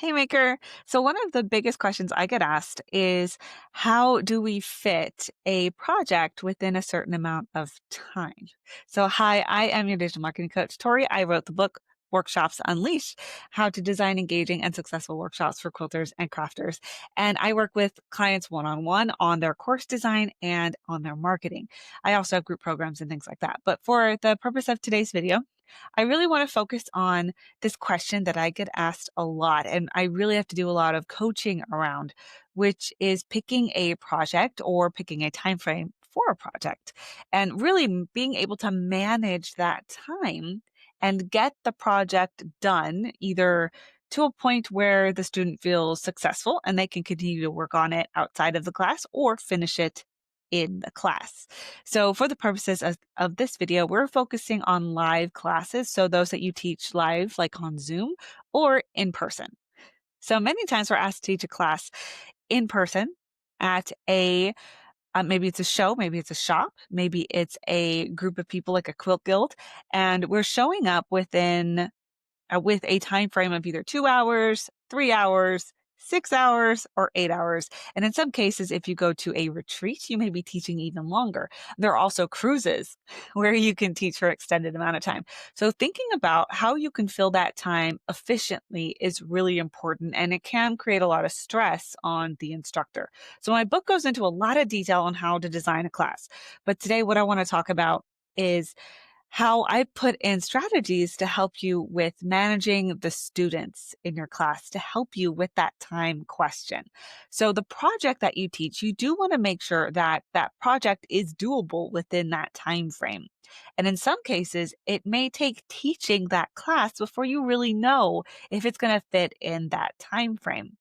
Hey Maker. So one of the biggest questions I get asked is how do we fit a project within a certain amount of time? So hi, I am your digital marketing coach, Tori. I wrote the book Workshops Unleash, How to Design Engaging and Successful Workshops for Quilters and Crafters. And I work with clients one-on-one on their course design and on their marketing. I also have group programs and things like that. But for the purpose of today's video, I really want to focus on this question that I get asked a lot, and I really have to do a lot of coaching around, which is picking a project or picking a time frame for a project and really being able to manage that time and get the project done either to a point where the student feels successful and they can continue to work on it outside of the class or finish it in the class. So for the purposes of this video, we're focusing on live classes. So those that you teach live, like on Zoom or in person. So many times we're asked to teach a class in person at maybe it's a show, maybe it's a shop, maybe it's a group of people like a quilt guild, and we're showing up with a time frame of either 2 hours, 3 hours, 6 hours, or 8 hours. And in some cases, if you go to a retreat, you may be teaching even longer. There are also cruises where you can teach for extended amount of time. So thinking about how you can fill that time efficiently is really important, and it can create a lot of stress on the instructor. So my book goes into a lot of detail on how to design a class. But today, what I want to talk about is how I put in strategies to help you with managing the students in your class to help you with that time question. So the project that you teach, you do want to make sure that that project is doable within that time frame. And in some cases, it may take teaching that class before you really know if it's going to fit in that time frame.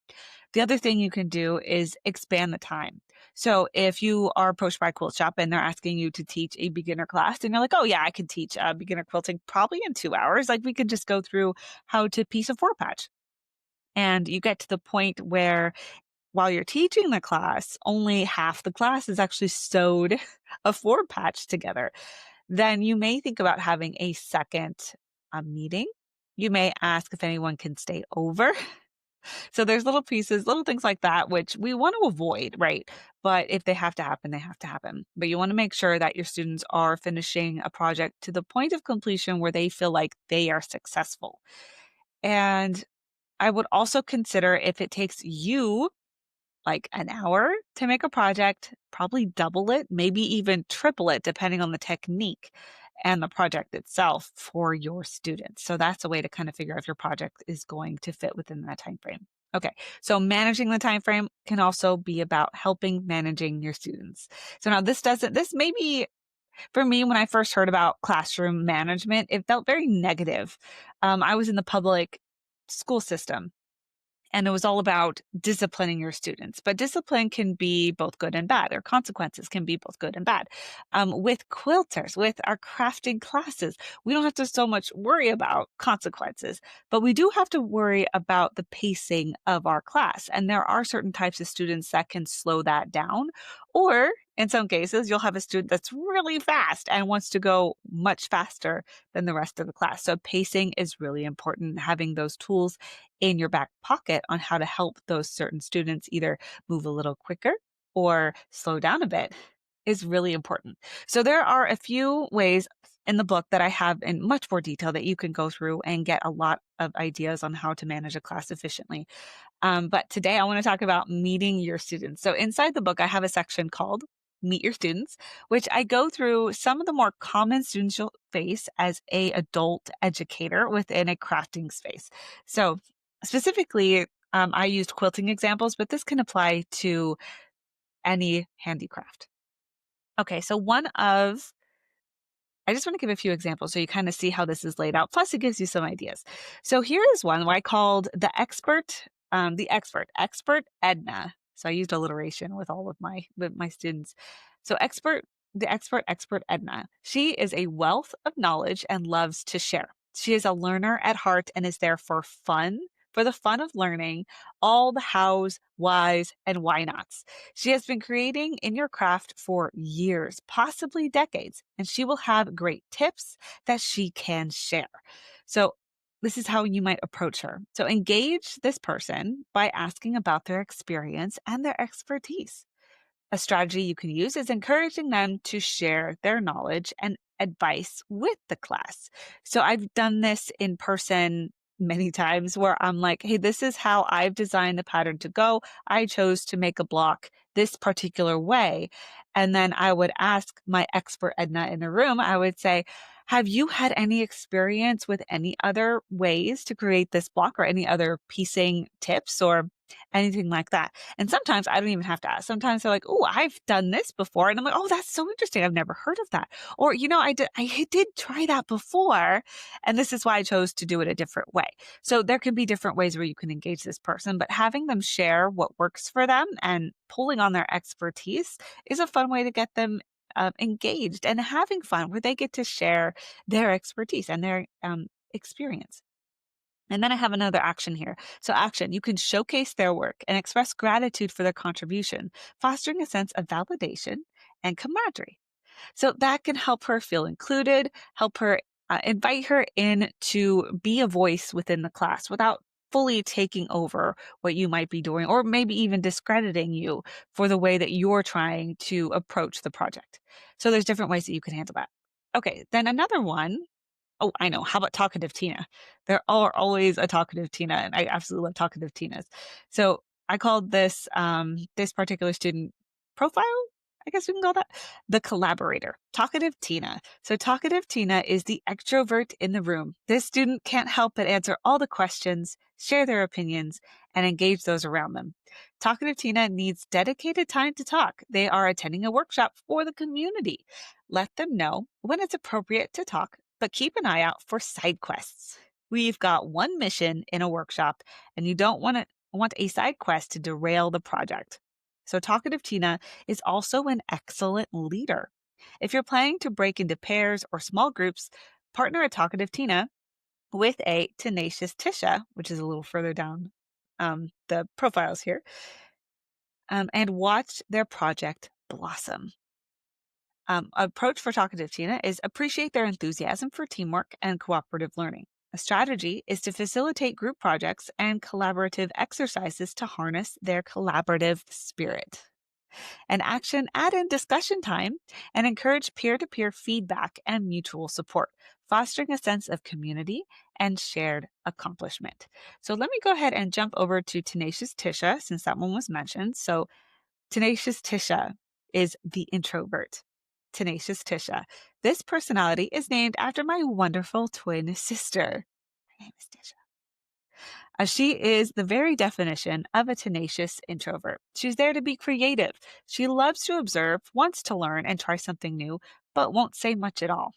The other thing you can do is expand the time. So if you are approached by a quilt shop and they're asking you to teach a beginner class and you're like, oh yeah, I could teach beginner quilting probably in 2 hours. Like we could just go through how to piece a four patch. And you get to the point where while you're teaching the class, only half the class is actually sewed a four patch together. Then you may think about having a second meeting. You may ask if anyone can stay over. So there's little pieces, little things like that, which we want to avoid, right? But if they have to happen, they have to happen. But you want to make sure that your students are finishing a project to the point of completion where they feel like they are successful. And I would also consider if it takes you like an hour to make a project, probably double it, maybe even triple it, depending on the technique and the project itself for your students. So that's a way to kind of figure out if your project is going to fit within that time frame. Okay, so managing the time frame can also be about helping managing your students. So now this may be for me when I first heard about classroom management, it felt very negative. I was in the public school system and it was all about disciplining your students. But discipline can be both good and bad, or consequences can be both good and bad. With quilters, with our crafting classes, we don't have to so much worry about consequences, but we do have to worry about the pacing of our class. And there are certain types of students that can slow that down. Or in some cases, you'll have a student that's really fast and wants to go much faster than the rest of the class. So pacing is really important, having those tools in your back pocket on how to help those certain students either move a little quicker or slow down a bit is really important. So there are a few ways in the book that I have in much more detail that you can go through and get a lot of ideas on how to manage a class efficiently. But today I want to talk about meeting your students. So inside the book, I have a section called Meet Your Students, which I go through some of the more common students you'll face as a adult educator within a crafting space. So specifically, I used quilting examples, but this can apply to any handicraft. Okay, so I just want to give a few examples so you kind of see how this is laid out. Plus, it gives you some ideas. So here is one where I called expert Edna. So I used alliteration with all of my students. So expert Edna. She is a wealth of knowledge and loves to share. She is a learner at heart and is there for the fun of learning all the hows, whys, and why nots. She has been creating in your craft for years, possibly decades, and she will have great tips that she can share. So this is how you might approach her. So engage this person by asking about their experience and their expertise. A strategy you can use is encouraging them to share their knowledge and advice with the class. So I've done this in person many times where I'm like, hey, this is how I've designed the pattern to go. I chose to make a block this particular way. And then I would ask my expert Edna in the room, I would say, have you had any experience with any other ways to create this block or any other piecing tips or anything like that? And sometimes I don't even have to ask. Sometimes they're like, "Oh, I've done this before." And I'm like, "Oh, that's so interesting. I've never heard of that." Or, I did try that before, and this is why I chose to do it a different way. So there can be different ways where you can engage this person, but having them share what works for them and pulling on their expertise is a fun way to get them engaged and having fun where they get to share their expertise and their experience. And then I have another action here. So, action, you can showcase their work and express gratitude for their contribution, fostering a sense of validation and camaraderie. So, that can help her feel included, help her invite her in to be a voice within the class without fully taking over what you might be doing, or maybe even discrediting you for the way that you're trying to approach the project. So, there's different ways that you can handle that. Okay, then another one. Oh, I know. How about talkative Tina? There are always a talkative Tina, and I absolutely love talkative Tinas. So I called this particular student profile, I guess we can call that, the collaborator, talkative Tina. So talkative Tina is the extrovert in the room. This student can't help but answer all the questions, share their opinions, and engage those around them. Talkative Tina needs dedicated time to talk. They are attending a workshop for the community. Let them know when it's appropriate to talk, but keep an eye out for side quests. We've got one mission in a workshop, and you don't want a side quest to derail the project. So, Talkative Tina is also an excellent leader. If you're planning to break into pairs or small groups, partner a Talkative Tina with a Tenacious Tisha, which is a little further down the profiles here, and watch their project blossom. Approach for Talkative Tina is appreciate their enthusiasm for teamwork and cooperative learning. A strategy is to facilitate group projects and collaborative exercises to harness their collaborative spirit. An action, add in discussion time and encourage peer to peer feedback and mutual support, fostering a sense of community and shared accomplishment. So let me go ahead and jump over to Tenacious Tisha since that one was mentioned. So Tenacious Tisha is the introvert. Tenacious Tisha. This personality is named after my wonderful twin sister. Her name is Tisha. She is the very definition of a tenacious introvert. She's there to be creative. She loves to observe, wants to learn and try something new, but won't say much at all.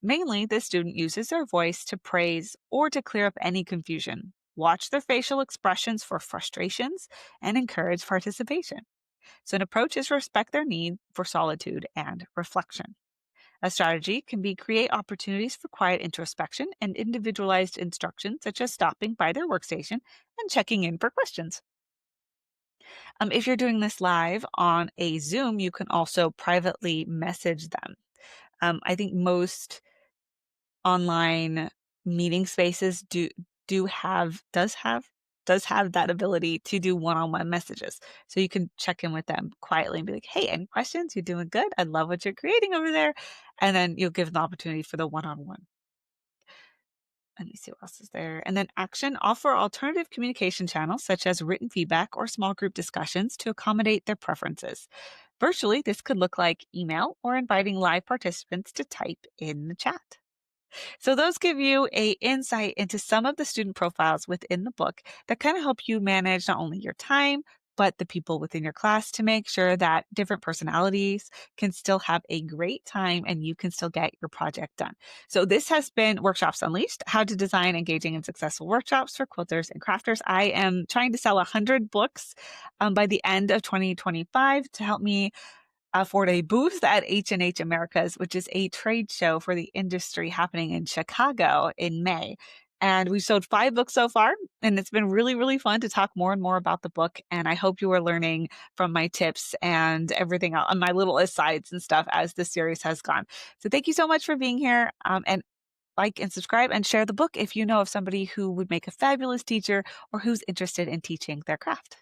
Mainly, the student uses their voice to praise or to clear up any confusion. Watch their facial expressions for frustrations and encourage participation. So, an approach is to respect their need for solitude and reflection. A strategy can be create opportunities for quiet introspection and individualized instruction, such as stopping by their workstation and checking in for questions. If you're doing this live on a Zoom, you can also privately message them. I think most online meeting spaces do have does have that ability to do one-on-one messages. So you can check in with them quietly and be like, "Hey, any questions? You're doing good. I love what you're creating over there." And then you'll give them the opportunity for the one-on-one. Let me see what else is there. And then action, offer alternative communication channels such as written feedback or small group discussions to accommodate their preferences. Virtually, this could look like email or inviting live participants to type in the chat. So those give you a insight into some of the student profiles within the book that kind of help you manage not only your time, but the people within your class to make sure that different personalities can still have a great time and you can still get your project done. So this has been Workshops Unleashed, how to design engaging and successful workshops for quilters and crafters. I am trying to sell 100 books by the end of 2025 to help me afford a booth at H&H Americas, which is a trade show for the industry happening in Chicago in May. And we've sold 5 books so far, and it's been really, really fun to talk more and more about the book. And I hope you are learning from my tips and everything else, and my little asides and stuff as the series has gone. So thank you so much for being here. And like and subscribe and share the book if you know of somebody who would make a fabulous teacher or who's interested in teaching their craft.